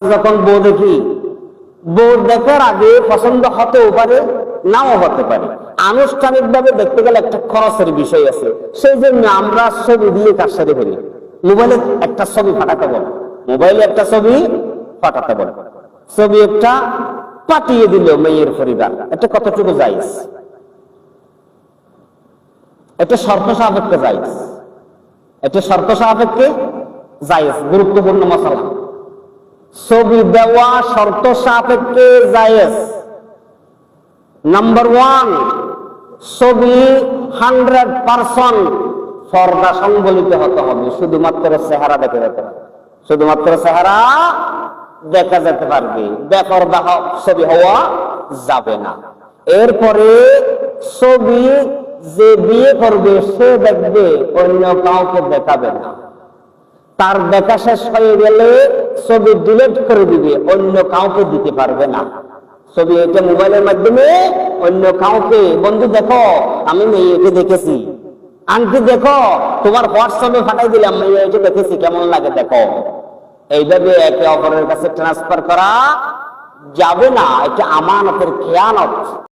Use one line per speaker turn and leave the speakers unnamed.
যখন বউ দেখি, বউ দেখার আগে পছন্দ হতেও পারে, নাও হতে পারে। আনুষ্ঠানিক ভাবে দেখতে গেলে একটা খরচের বিষয় আছে। সেই জন্য আমরা ছবি দিয়ে কাজ সেরে ফেলি। মোবাইলে একটা ছবি ফাটাতে বল, মোবাইলে একটা ছবি ফাটাতে বল, ছবি একটা পাঠিয়ে দিল মেয়ের পরিবার, এটা কতটুকু জায়েজ? এটা শর্ত সাপেক্ষে জায়েজ, এটা শর্ত সাপেক্ষে জায়েজ। গুরুত্বপূর্ণ মশলা, ছবি দেওয়া শর্ত সাপেক্ষে জায়েজ। নাম্বার 1, ছবি 100% পর্দা সংবলিত হতে হবে, শুধুমাত্র চেহারা দেখে যেতে হবে, শুধুমাত্র চেহারা দেখা যেতে পারবে, বেপরদা ছবি হওয়া যাবে না। এরপরে ছবি যে বিয়ে করবে সে দেখবে, অন্য কাউকে দেখাবে না। তার দেখা শেষ হয়ে গেলে ছবি ডিলিট করে দিবে, অন্য কাউকে দিতে পারবে না। ছবি এটা মোবাইলের মাধ্যমে অন্য কাউকে, বন্ধু দেখো আমি মেয়েকে দেখেছি, আন্টি দেখো তোমার হোয়াটসঅ্যাপে পাঠাই দিলাম, মেয়েকে দেখেছি কেমন লাগে দেখো। এইভাবে একে অপরের কাছে ট্রান্সফার করা যাবে না, এটা আমানতের খেয়ানত।